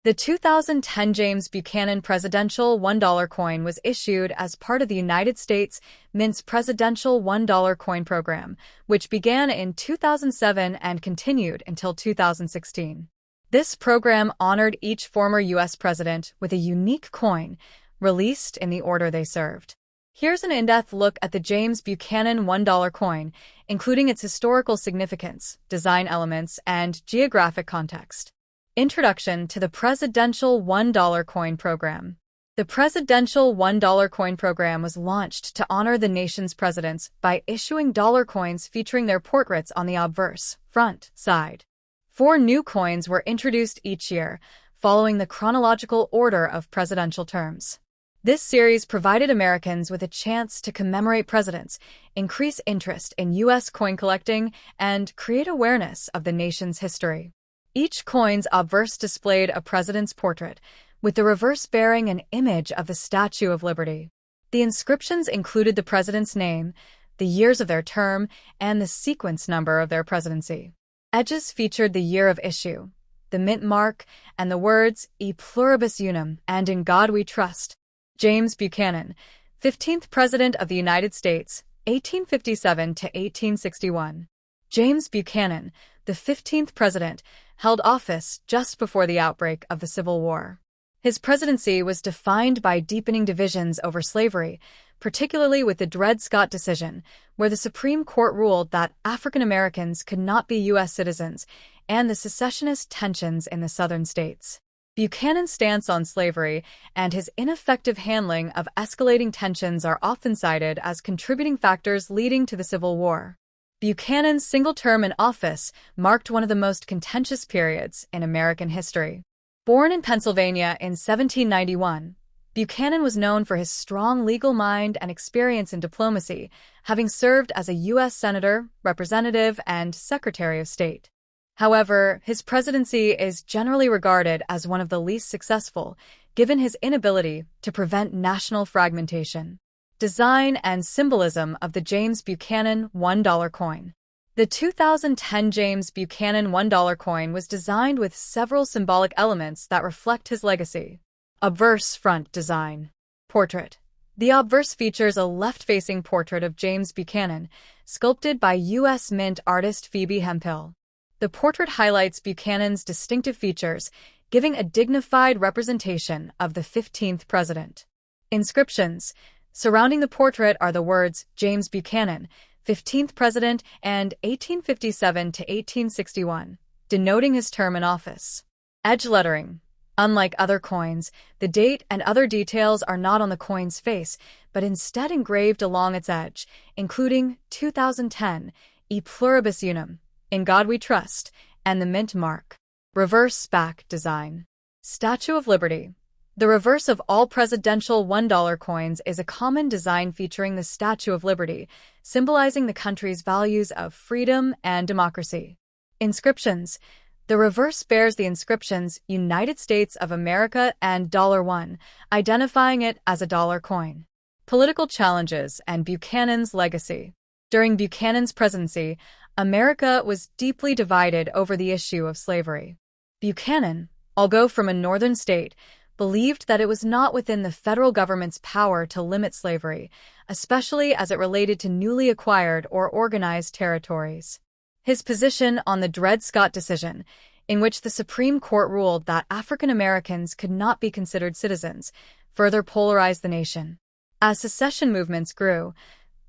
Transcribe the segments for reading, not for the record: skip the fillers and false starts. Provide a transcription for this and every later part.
The 2010 James Buchanan Presidential $1 coin was issued as part of the United States Mint's Presidential $1 coin program, which began in 2007 and continued until 2016. This program honored each former U.S. president with a unique coin, released in the order they served. Here's an in-depth look at the James Buchanan $1 coin, including its historical significance, design elements, and geographic context. Introduction to the Presidential $1 Coin Program. The Presidential $1 Coin Program was launched to honor the nation's presidents by issuing dollar coins featuring their portraits on the obverse, front, side. 4 new coins were introduced each year, following the chronological order of presidential terms. This series provided Americans with a chance to commemorate presidents, increase interest in U.S. coin collecting, and create awareness of the nation's history. Each coin's obverse displayed a president's portrait, with the reverse bearing an image of the Statue of Liberty. The inscriptions included the president's name, the years of their term, and the sequence number of their presidency. Edges featured the year of issue, the mint mark, and the words "E pluribus unum" and "In God We Trust." James Buchanan, 15th President of the United States, 1857 to 1861. James Buchanan, the 15th president, held office just before the outbreak of the Civil War. His presidency was defined by deepening divisions over slavery, particularly with the Dred Scott decision, where the Supreme Court ruled that African Americans could not be U.S. citizens, and the secessionist tensions in the Southern states. Buchanan's stance on slavery and his ineffective handling of escalating tensions are often cited as contributing factors leading to the Civil War. Buchanan's single term in office marked one of the most contentious periods in American history. Born in Pennsylvania in 1791, Buchanan was known for his strong legal mind and experience in diplomacy, having served as a U.S. Senator, Representative, and Secretary of State. However, his presidency is generally regarded as one of the least successful, given his inability to prevent national fragmentation. Design and symbolism of the James Buchanan $1 coin. The 2010 James Buchanan $1 coin was designed with several symbolic elements that reflect his legacy. Obverse front design. Portrait. The obverse features a left-facing portrait of James Buchanan, sculpted by U.S. Mint artist Phoebe Hemphill. The portrait highlights Buchanan's distinctive features, giving a dignified representation of the 15th president. Inscriptions. Surrounding the portrait are the words James Buchanan, 15th President, and 1857 to 1861, denoting his term in office. Edge lettering. Unlike other coins, the date and other details are not on the coin's face, but instead engraved along its edge, including 2010, E pluribus unum, In God We Trust, and the mint mark. Reverse back design. Statue of Liberty. The reverse of all presidential $1 coins is a common design featuring the Statue of Liberty, symbolizing the country's values of freedom and democracy. Inscriptions. The reverse bears the inscriptions United States of America and $1, identifying it as a dollar coin. Political challenges and Buchanan's legacy. During Buchanan's presidency, America was deeply divided over the issue of slavery. Buchanan, although from a northern state, believed that it was not within the federal government's power to limit slavery, especially as it related to newly acquired or organized territories. His position on the Dred Scott decision, in which the Supreme Court ruled that African Americans could not be considered citizens, further polarized the nation. As secession movements grew,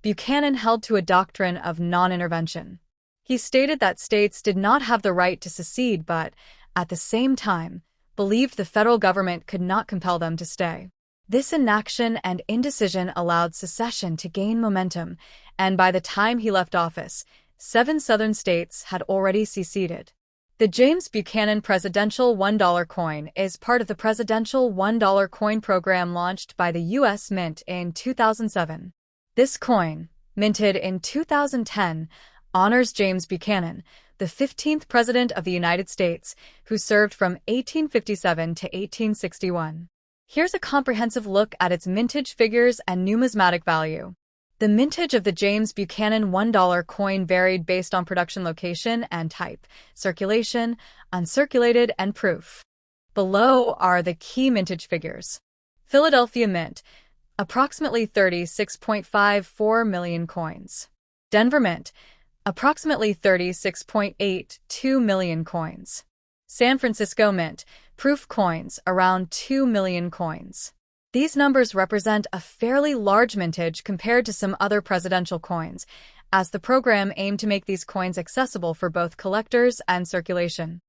Buchanan held to a doctrine of non-intervention. He stated that states did not have the right to secede but, at the same time, believed the federal government could not compel them to stay. This inaction and indecision allowed secession to gain momentum, and by the time he left office, 7 southern states had already seceded. The James Buchanan Presidential $1 coin is part of the Presidential $1 coin program launched by the U.S. Mint in 2007. This coin, minted in 2010, honors James Buchanan, the 15th President of the United States, who served from 1857 to 1861. Here's a comprehensive look at its mintage figures and numismatic value. The mintage of the James Buchanan $1 coin varied based on production location and type, circulation, uncirculated, and proof. Below are the key mintage figures. Philadelphia Mint, approximately 36.54 million coins. Denver Mint, approximately 36.82 million coins. San Francisco Mint, proof coins, around 2 million coins. These numbers represent a fairly large mintage compared to some other presidential coins, as the program aimed to make these coins accessible for both collectors and circulation.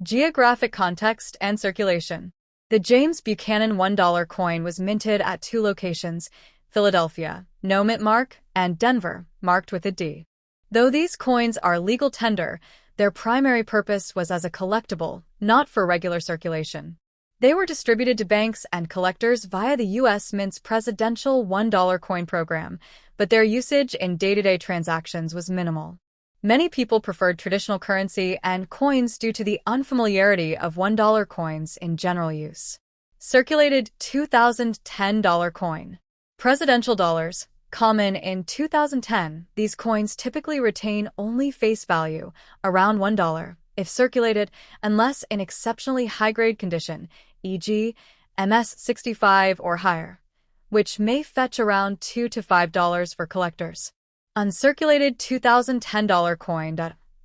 Geographic context and circulation. The James Buchanan $1 coin was minted at 2 locations, Philadelphia, no mint mark, and Denver, marked with a D. Though these coins are legal tender, their primary purpose was as a collectible, not for regular circulation. They were distributed to banks and collectors via the U.S. Mint's presidential $1 coin program, but their usage in day-to-day transactions was minimal. Many people preferred traditional currency and coins due to the unfamiliarity of $1 coins in general use. Circulated 2010 dollar coin. Presidential dollars. Common in 2010, these coins typically retain only face value, around $1, if circulated, unless in exceptionally high-grade condition, e.g., MS65 or higher, which may fetch around $2 to $5 for collectors. Uncirculated 2010 dollar coin.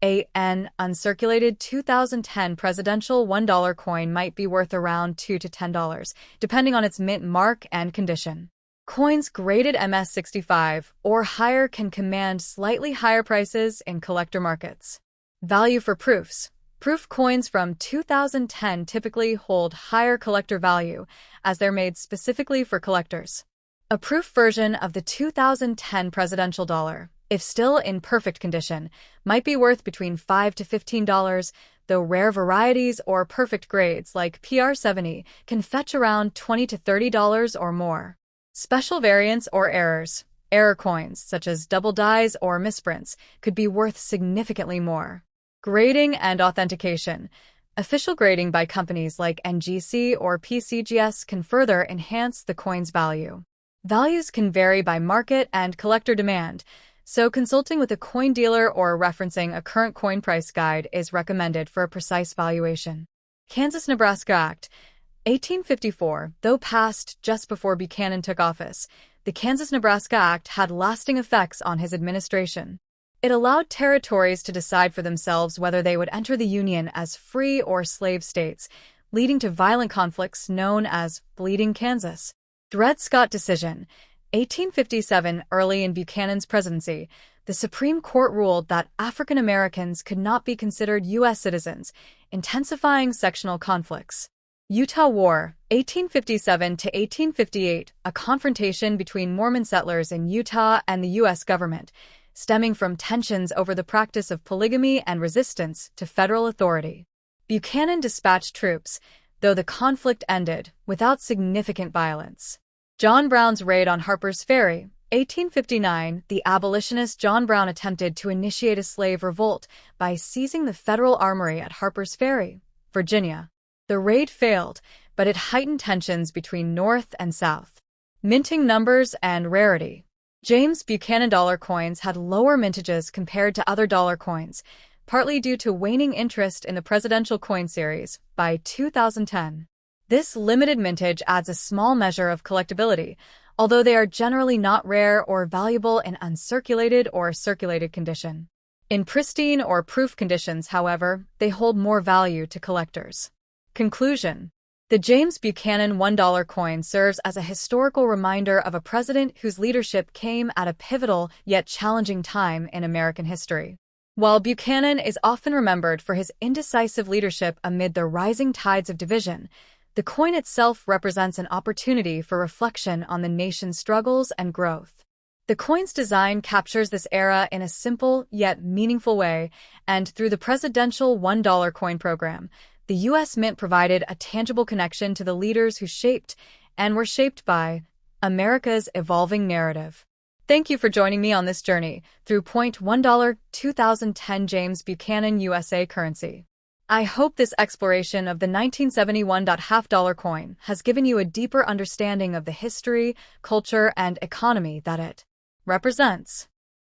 An uncirculated 2010 presidential $1 coin might be worth around $2 to $10, depending on its mint mark and condition. Coins graded MS65 or higher can command slightly higher prices in collector markets. Value for proofs. Proof coins from 2010 typically hold higher collector value, as they're made specifically for collectors. A proof version of the 2010 presidential dollar, if still in perfect condition, might be worth between $5 to $15, though rare varieties or perfect grades like PR70 can fetch around $20 to $30 or more. Special variants or errors. Error coins, such as double dies or misprints, could be worth significantly more. Grading and authentication. Official grading by companies like NGC or PCGS can further enhance the coin's value. Values can vary by market and collector demand, so consulting with a coin dealer or referencing a current coin price guide is recommended for a precise valuation. Kansas-Nebraska Act. 1854, though passed just before Buchanan took office, the Kansas-Nebraska Act had lasting effects on his administration. It allowed territories to decide for themselves whether they would enter the Union as free or slave states, leading to violent conflicts known as Bleeding Kansas. Dred Scott Decision. 1857, early in Buchanan's presidency, the Supreme Court ruled that African Americans could not be considered U.S. citizens, intensifying sectional conflicts. Utah War, 1857 to 1858, a confrontation between Mormon settlers in Utah and the U.S. government, stemming from tensions over the practice of polygamy and resistance to federal authority. Buchanan dispatched troops, though the conflict ended without significant violence. John Brown's raid on Harper's Ferry, 1859, the abolitionist John Brown attempted to initiate a slave revolt by seizing the federal armory at Harper's Ferry, Virginia. The raid failed, but it heightened tensions between North and South. Minting numbers and rarity. James Buchanan dollar coins had lower mintages compared to other dollar coins, partly due to waning interest in the presidential coin series by 2010. This limited mintage adds a small measure of collectability, although they are generally not rare or valuable in uncirculated or circulated condition. In pristine or proof conditions, however, they hold more value to collectors. Conclusion. The James Buchanan $1 coin serves as a historical reminder of a president whose leadership came at a pivotal yet challenging time in American history. While Buchanan is often remembered for his indecisive leadership amid the rising tides of division, the coin itself represents an opportunity for reflection on the nation's struggles and growth. The coin's design captures this era in a simple yet meaningful way, and through the presidential $1 coin program, the U.S. Mint provided a tangible connection to the leaders who shaped and were shaped by America's evolving narrative. Thank you for joining me on this journey through $1 2010 James Buchanan USA currency. I hope this exploration of the 1971 half-dollar coin has given you a deeper understanding of the history, culture, and economy that it represents.